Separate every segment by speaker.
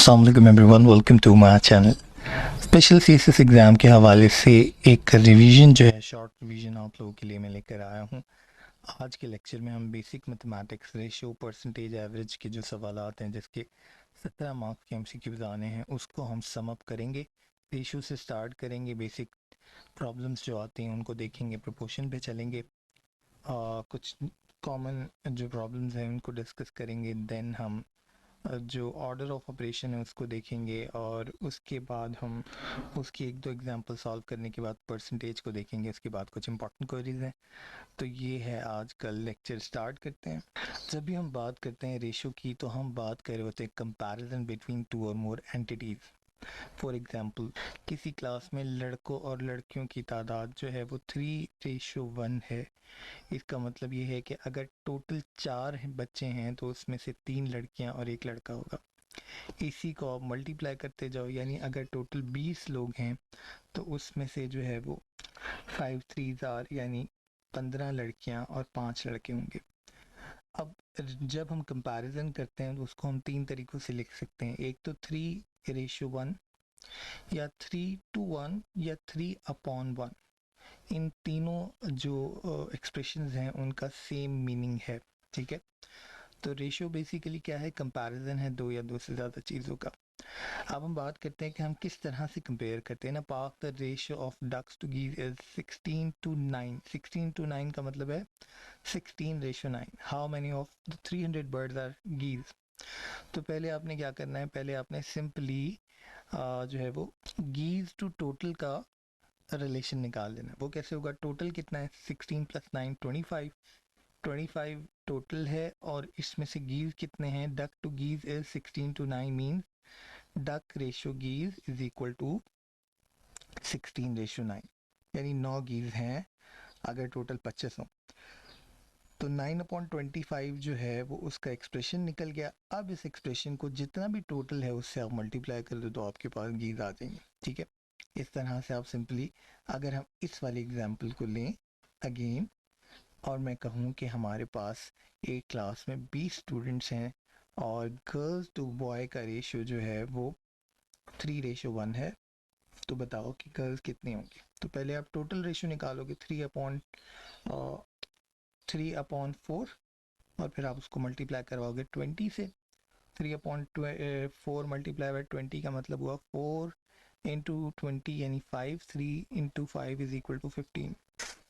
Speaker 1: अस्सलाम वालेकुम everyone, welcome to my channel. Special CSS exam के हवाले से एक रिवीजन जो है, शॉर्ट रिवीजन आप लोगों के लिए मैं लेकर आया हूँ। आज के लेक्चर में हम basic mathematics, ratio, percentage, average के जो सवालात हैं जिसके 17 मार्क्स के एमसीक्यूज़ आने हैं, उसको हम सम अप करेंगे। रेशियो से स्टार्ट करेंगे, बेसिक प्रॉब्लम्स जो आती हैं उनको देखेंगे, प्रोपोर्शन पे चलेंगे, कुछ कॉमन जो प्रॉब्लम्स हैं उनको डिस्कस करेंगे। देन हम जो ऑर्डर ऑफ ऑपरेशन है उसको देखेंगे और उसके बाद हम उसकी एक दो एग्जांपल सॉल्व करने के बाद परसेंटेज को देखेंगे। उसके बाद कुछ इंपॉर्टेंट क्वेरीज हैं। तो ये है आज कल लेक्चर। स्टार्ट करते हैं। जब भी हम बात करते हैं रेशो की तो हम बात कर रहे होते हैं कंपैरिजन बिटवीन टू और मोर एंटिटीज। फॉर एग्जांपल, किसी क्लास में लड़कों और लड़कियों की तादाद जो है वो 3:1 है। इसका मतलब ये है कि अगर टोटल 4 बच्चे हैं तो उसमें से 3 लड़कियां और एक लड़का होगा। इसी को आप मल्टीप्लाई करते जाओ, यानी अगर टोटल 20 लोग हैं तो उसमें से जो है वो 5 3 आर यानी 15 लड़कियां और 5 लड़के होंगे। अब जब हम कंपैरिजन करते हैं तो उसको हम 3 तरीकों से लिख सकते हैं। एक तो 3:1 या 3:1 या 3/1। इन तीनों जो एक्सप्रेशंस हैं उनका सेम मीनिंग है। ठीक है, तो रेशियो बेसिकली क्या है? कंपैरिजन है दो या दो से ज़्यादा चीज़ों का। अब हम बात करते हैं कि हम किस तरह से कंपेयर करते हैं ना। पाक the ratio of ducks to geese is 16:9। 16:9 का मतलब है 16:9। How many of the 300 birds are geese? तो पहले आपने क्या करना है, पहले आपने सिंपली जो है वो गीज टू टोटल का रिलेशन निकाल लेना। वो कैसे होगा? टोटल कितना है? 16 + 9 25। 25 टोटल है और इसमें से गीज कितने हैं? Duck to geese is 16:9 mean duck ratio गीज is equal to 16:9, यानी 9 गीज हैं अगर टोटल 25 हो। तो 9/25 जो है वो उसका एक्सप्रेशन निकल गया। अब इस एक्सप्रेशन को जितना भी टोटल है उससे आप मल्टीप्लाई कर दो तो आपके पास गीज आ जाएंगे। ठीक है, इस तरह से आप सिंपली, अगर हम इस वाली एग्जांपल को लें अगेन और मैं कहूँ कि हमारे पास एक क्लास में 20 स्टूडेंट्स हैं और गर्ल्स टू बॉय का रेशियो जो है वो 3:1 है, तो बताओ कि गर्ल्स कितनी होंगी? तो पहले आप टोटल रेशियो निकालोगे 3/4 और फिर आप उसको मल्टीप्लाई करवाओगे 20 से। 3/4 मल्टीप्लाई बाय 20 का मतलब हुआ 4 into 20 यानी 5। 3 into 5 is equal to 15.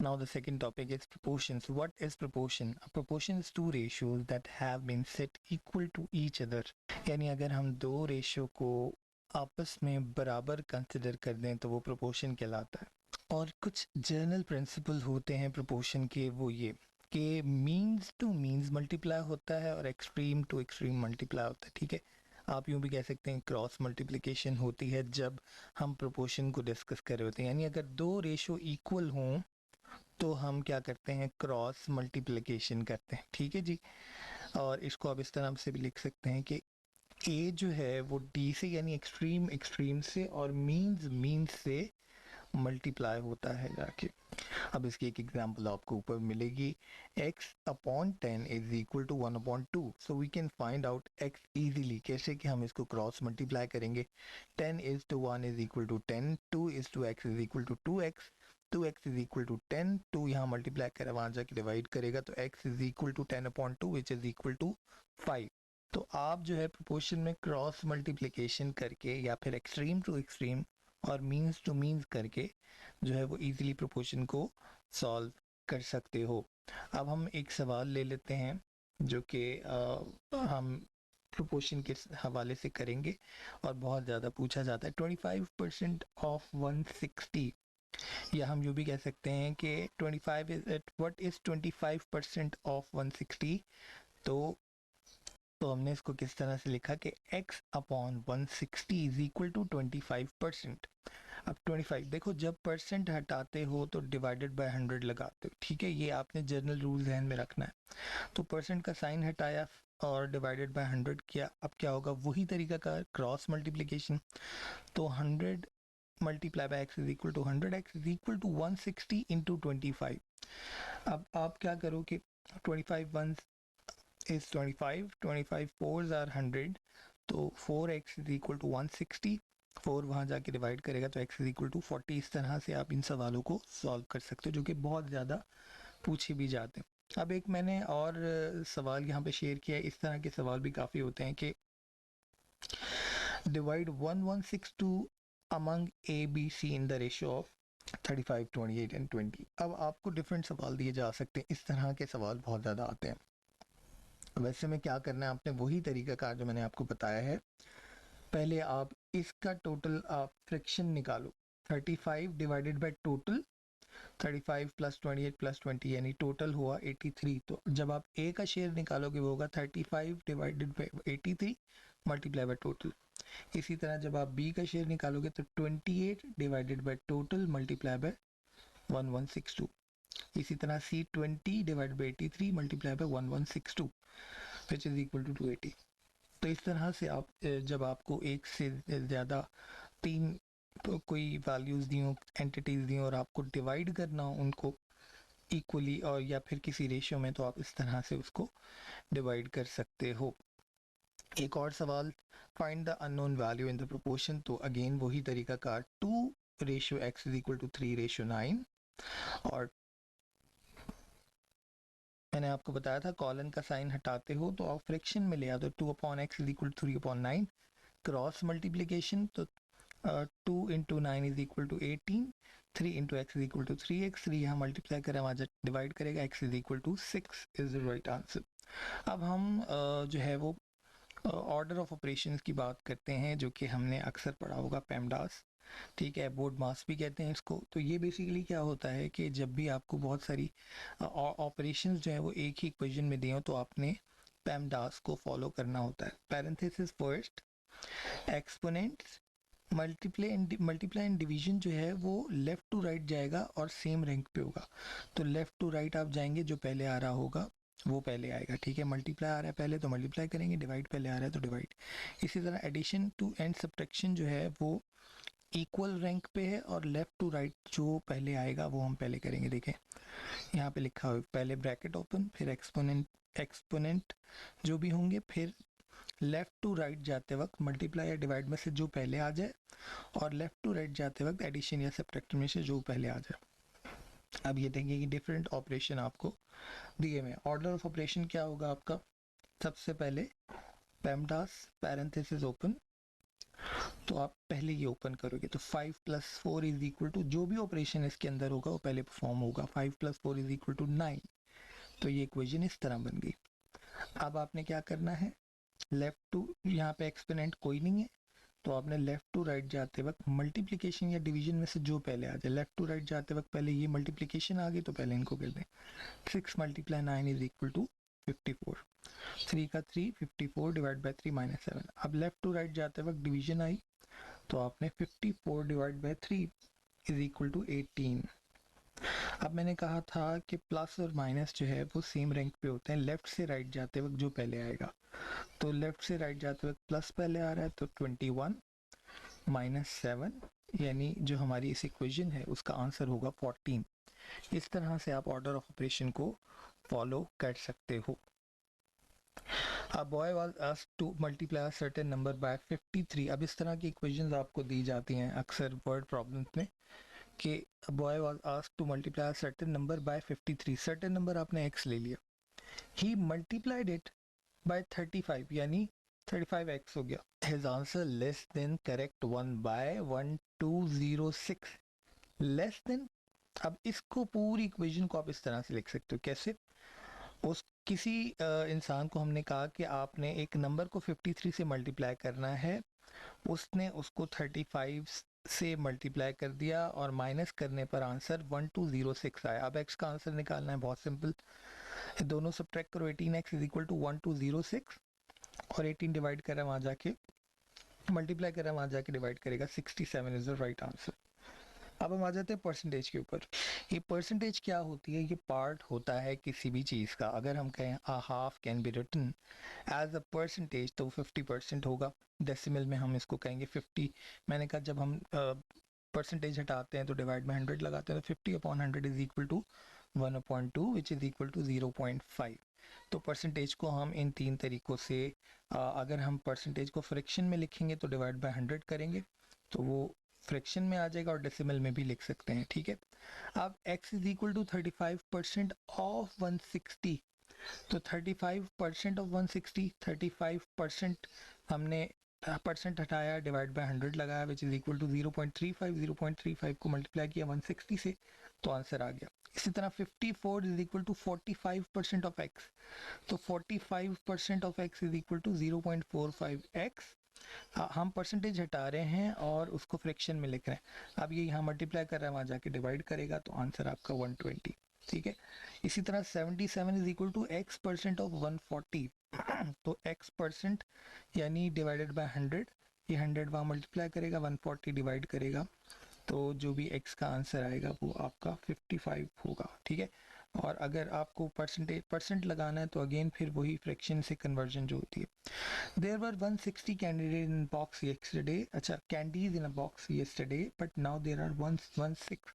Speaker 1: Now the second topic is proportions. What is proportion? A proportion is two ratios that have been set equal to each other. यानी अगर हम दो रेशियो को आपस में बराबर कंसिडर कर दें तो वो प्रोपोर्शन कहलाता है। और कुछ जनरल प्रिंसिपल होते हैं प्रोपोर्शन के, वो ये कि मीन्स टू मीन्स मल्टीप्लाई होता है और एक्सट्रीम टू एक्सट्रीम मल्टीप्लाई होता है। ठीक है, आप यूँ भी कह सकते हैं क्रॉस मल्टीप्लिकेशन होती है जब हम प्रोपोर्शन को डिस्कस कर रहे होते हैं। यानी अगर दो रेशियो इक्वल हों तो हम क्या करते हैं? क्रॉस मल्टीप्लिकेशन करते हैं। ठीक है जी। और इसको आप इस तरह से भी लिख सकते हैं कि ए जो है वो डी से यानी एक्सट्रीम एक्सट्रीम से और मीन्स मीन्स से मल्टीप्लाई होता है जाके। अब इसकी एक एग्जांपल आपको ऊपर मिलेगी। x/10 is equal to 1/2। So we can find out x easily. कैसे कि हम इसको क्रॉस मल्टीप्लाई करेंगे। 10:1 is equal to 10, 2:x is equal to 2x, 2x is equal to 10। 2 यहाँ मल्टीप्लाई करे वहाँ जाके डिवाइड करेगा तो x is equal to 10/2 which is equal to 5। तो आप जो है प्रोपोर्शन में क्रॉस मल्टीप्लिकेशन करके या फिर एक्सट्रीम टू एक्सट्रीम और मीन्स टू मीन्स करके जो है वो इजीली प्रोपोर्शन को सॉल्व कर सकते हो। अब हम एक सवाल ले लेते हैं जो कि हम प्रोपोर्शन के हवाले से करेंगे और बहुत ज़्यादा पूछा जाता है। 25% ऑफ 160, या हम यूँ भी कह सकते हैं कि 25 इज व्हाट इज 25% ऑफ 160। तो हमने इसको किस तरह से लिखा कि x/160 इज इक्वल टू 25%। अब 25 देखो, जब परसेंट हटाते हो तो डिवाइडेड बाय 100 लगाते हो। ठीक है, ये आपने जनरल रूल ध्यान में रखना है। तो परसेंट का साइन हटाया और डिवाइडेड बाय 100 किया। अब क्या होगा? वही तरीका का क्रॉस मल्टीप्लिकेशन। तो 100 multiply by x is equal to 100, x is equal to 160 into 25। अब आप क्या करो कि 25 1 is 25, 25 4s are 100, तो 4x इज इक्वल टू 160, 4 वहाँ जाके डिवाइड करेगा तो x इज इक्वल टू 40। इस तरह से आप इन सवालों को सॉल्व कर सकते हो जो कि बहुत ज़्यादा पूछे भी जाते हैं। अब एक मैंने और सवाल यहाँ पे शेयर किया है। इस तरह के सवाल भी काफ़ी होते हैं कि divide 1162 among A, B, C in the ratio of 35, 28 and 20। अब आपको डिफरेंट सवाल दिए जा सकते हैं। इस तरह के सवाल बहुत ज़्यादा आते हैं। वैसे में क्या करना है, आपने वही तरीकाकार जो मैंने आपको बताया है। पहले आप इसका टोटल आप फ्रैक्शन निकालो। 35 divided by total 35 plus 28 plus 20 यानी टोटल हुआ 83। तो जब आप ए का शेयर निकालोगे वो होगा 35 divided by 83 multiply by total. इसी तरह जब आप बी का शेयर निकालोगे तो 28 divided by total multiply by 1162। इसी तरह C 20 divided by 83 multiply by 1162 which is equal to 280। तो इस तरह से आप जब आपको एक से ज़्यादा तीन कोई वैल्यूज़ दी हो, एंटिटीज़ दी हो और आपको डिवाइड करना हो उनको इक्वली और या फिर किसी रेशियो में, तो आप इस तरह से उसको डिवाइड कर सकते हो। एक और सवाल, find the unknown value in the proportion. तो अगेन वही तरीका कार 2 ratio x is equal to 3 ratio 9। और मैंने आपको बताया था कॉलन का साइन हटाते हो तो आप फ्रैक्शन में ले आते हो। 2 upon X is equal to 3 upon 9। Cross multiplication तो 2 into 9 is equal to 18। 3 into X is equal to 3x। 3 यहाँ मल्टीप्लाई करें वहाँ डिवाइड करेगा, x is equal to 6 is the right answer. अब हम जो है वो ऑर्डर ऑफ ऑपरेशंस की बात करते हैं जो कि हमने अक्सर पढ़ा होगा, पेमडास, ठीक है, बोर्ड मास भी कहते हैं इसको। तो ये बेसिकली क्या होता है कि जब भी आपको बहुत सारी ऑपरेशंस जो है वो एक ही इक्वेशन में दिए हो तो आपने पेमडास को फॉलो करना होता है। Parenthesis first, exponents, multiply and division जो है वो लेफ्ट टू राइट जाएगा और सेम रैंक पे होगा। तो लेफ्ट टू राइट आप जाएंगे, जो पहले आ रहा होगा वो पहले आएगा, ठीक है। मल्टीप्लाई आ रहा है पहले तो मल्टीप्लाई करेंगे, डिवाइड पहले आ रहा है तो डिवाइड। इसी तरह एडिशन टू एंड सब्ट्रैक्शन जो है वो इक्वल रैंक पे है और लेफ्ट टू राइट जो पहले आएगा वो हम पहले करेंगे। देखें यहाँ पे लिखा हुआ है, पहले ब्रैकेट ओपन, फिर एक्सपोनेंट जो भी होंगे, फिर लेफ्ट टू राइट जाते वक्त मल्टीप्लाई या डिवाइड में से जो पहले आ जाए, और लेफ्ट टू राइट जाते वक्त एडिशन या सब्ट्रैक्शन में से जो पहले आ जाए। अब ये देखेंगे कि डिफरेंट ऑपरेशन आपको दिए हुए। ऑर्डर ऑफ ऑपरेशन क्या होगा आपका, सबसे पहले पेमडास पैरेंथेसिस ओपन, तो आप पहले ये ओपन करोगे तो 5 प्लस 4 इज इक्वल टू, जो भी ऑपरेशन इसके अंदर होगा वो पहले परफॉर्म होगा। 5 प्लस 4 इज इक्वल टू 9। तो ये इक्वेशन इस तरह बन गई। अब आपने क्या करना है, लेफ्ट टू, यहाँ पे एक्सपोनेंट कोई नहीं है तो आपने लेफ्ट टू राइट जाते वक्त मल्टीप्लिकेशन या डिवीजन में से जो पहले आ जाए, लेफ्ट टू राइट जाते वक्त पहले ये मल्टीप्लिकेशन आ गई तो पहले इनको कर दें। 6 मल्टीप्लाई 9 इज इक्वल टू 54। 3 का 3, 54 डिवाइड बाई 3 माइनस 7। अब लेफ्ट टू राइट जाते वक्त डिवीजन आई तो आपने 54 divide by 3 is equal to 18। अब मैंने कहा था कि प्लस और माइनस जो है वो सेम रैंक पे होते हैं लेफ्ट से राइट जाते वक्त जो पहले आएगा। तो लेफ्ट से राइट जाते वक्त प्लस पहले आ रहा है तो 21 माइनस 7 यानी जो हमारी इस इक्वेशन है उसका आंसर होगा 14। इस तरह से आप ऑर्डर ऑफ ऑपरेशन को फॉलो कर सकते हो। A boy was asked to multiply a certain number by 53। अब इस तरह की इक्वेशंस आपको दी जाती हैं अक्सर वर्ड प्रॉब्लम्स में कि a boy was asked to multiply a certain number by 53। certain number आपने x ले लिया, he multiplied it by 35 यानी 35x हो गया। his answer less than correct one by 1206। Less than, अब इसको पूरी इक्वेशन को आप इस तरह से लिख सकते हो, कैसे, उस किसी इंसान को हमने कहा कि आपने एक नंबर को 53 से मल्टीप्लाई करना है, उसने उसको 35 से मल्टीप्लाई कर दिया और माइनस करने पर आंसर 1206 आया। अब x का आंसर निकालना है, बहुत सिंपल, दोनों सब्ट्रैक्ट करो। 18x इज इक्वल टू 1206 और 18 डिवाइड कर रहा है वहाँ जाके मल्टीप्लाई कर रहा है वहाँ जाके डिवाइड करेगा, 67 इज द राइट आंसर। अब हम आ जाते हैं परसेंटेज के ऊपर। ये परसेंटेज क्या होती है, ये पार्ट होता है किसी भी चीज़ का। अगर हम कहें a half can be written as a percentage तो 50% होगा। डेसिमल में हम इसको कहेंगे 50। मैंने कहा जब हम परसेंटेज हटाते हैं तो डिवाइड में 100 लगाते हैं तो 50 upon 100 is equal to 1/2 which is equal to 0.5। तो परसेंटेज को हम इन 3 तरीक़ों से अगर हम परसेंटेज को फ्रैक्शन में लिखेंगे तो डिवाइड बाय 100 करेंगे तो वो फ्रैक्शन में आ जाएगा और डेसिमल में भी लिख सकते हैं, ठीक है। अब x is equal to 35% of 160, तो 35% ऑफ 160, 35% हमने परसेंट हटाया, डिवाइड बाय 100 लगाया, विच इज़ इक्वल टू 0.35, 0.35 को मल्टीप्लाई किया 160 से तो आंसर आ गया। इसी तरह 54 is equal to 45% of x, तो 45% of x is equal to 0.45x। हम परसेंटेज हटा रहे हैं और उसको फ्रैक्शन में लिख रहे हैं। अब ये यहाँ मल्टीप्लाई कर रहा है, वहाँ जाके डिवाइड करेगा तो आंसर आपका 120, ठीक है। इसी तरह 77 is equal to x% of 140, तो x% यानी डिवाइडेड बाय 100, ये 100 वहाँ मल्टीप्लाई करेगा, 140 डिवाइड करेगा, तो जो भी x का आंसर आएगा वो आपका 55 होगा, ठीक है। और अगर आपको परसेंट लगाना है तो अगेन फिर वही फ्रैक्शन से कन्वर्जन जो होती है। There were 160 candidates in box yesterday. अच्छा, candies in a box yesterday, but now there are 116.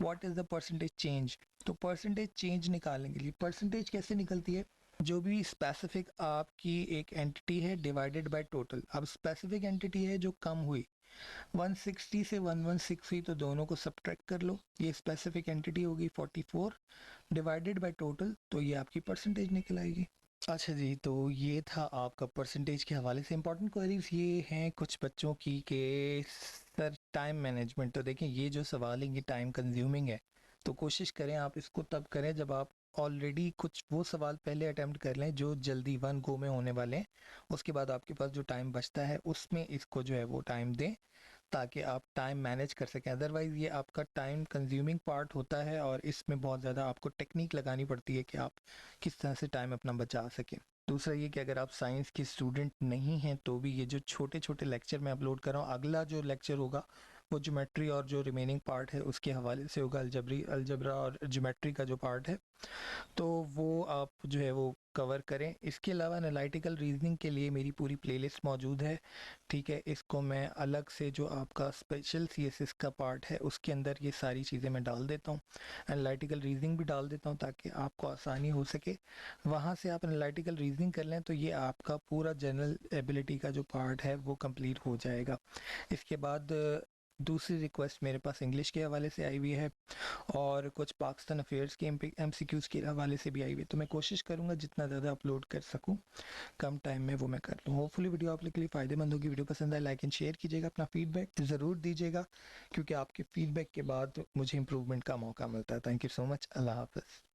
Speaker 1: What is the percentage change? तो percentage change निकालने के लिए percentage कैसे निकलती है? जो भी स्पेसिफिक आपकी एक एंटिटी है डिवाइडेड बाय टोटल। अब स्पेसिफिक एंटिटी है जो कम हुई, 160 से 116 हुई, तो दोनों को सब्ट्रैक्ट कर लो, ये स्पेसिफिक एंटिटी होगी 44 डिवाइडेड बाय टोटल, तो ये आपकी परसेंटेज निकल आएगी। अच्छा जी, तो ये था आपका परसेंटेज के हवाले से। इंपॉर्टेंट क्वेरीज ये हैं कुछ बच्चों की कि सर टाइम मैनेजमेंट, तो देखें ये जो सवाल है ये टाइम कंज्यूमिंग है, तो कोशिश करें आप इसको तब करें जब आप ऑलरेडी कुछ वो सवाल पहले अटेम्प्ट कर लें जो जल्दी वन गो में होने वाले हैं, उसके बाद आपके पास जो टाइम बचता है उसमें इसको जो है वो टाइम दें ताकि आप टाइम मैनेज कर सकें। अदरवाइज़ ये आपका टाइम कंज्यूमिंग पार्ट होता है और इसमें बहुत ज़्यादा आपको टेक्निक लगानी पड़ती है कि आप किस तरह से टाइम अपना बचा सकें। दूसरा ये कि अगर आप साइंस के स्टूडेंट नहीं हैं तो भी ये जो छोटे छोटे लेक्चर मैं अपलोड कर रहा हूँ, अगला जो लेक्चर होगा वो ज्योमेट्री और जो रिमेनिंग पार्ट है उसके हवाले से होगा, अलजबरा और ज्योमेट्री का जो पार्ट है, तो वो आप जो है वो कवर करें। इसके अलावा एनालिटिकल रीजनिंग के लिए मेरी पूरी प्लेलिस्ट मौजूद है, ठीक है। इसको मैं अलग से जो आपका स्पेशल सीएसएस का पार्ट है उसके अंदर ये सारी चीज़ें मैं डाल देता हूँ, एनालिटिकल रीजनिंग भी डाल देता हूँ ताकि आपको आसानी हो सके। वहाँ से आप एनालिटिकल रीजनिंग कर लें तो ये आपका पूरा जनरल एबिलिटी का जो पार्ट है वो कंप्लीट हो जाएगा। इसके बाद दूसरी रिक्वेस्ट मेरे पास इंग्लिश के हवाले से आई हुई है और कुछ पाकिस्तान अफेयर्स के एमसीक्यूज़ के हवाले से भी आई हुई है, तो मैं कोशिश करूँगा जितना ज़्यादा अपलोड कर सकूँ कम टाइम में वो मैं कर लूँ। होपफुली वीडियो आप लोग के लिए फ़ायदेमंद होगी। वीडियो पसंद आए लाइक एंड शेयर कीजिएगा, अपना फीडबैक ज़रूर दीजिएगा क्योंकि आपके फीडबैक के बाद मुझे इंप्रूवमेंट का मौका मिलता है। Thank you so much. अल्लाह हाफ़िज़।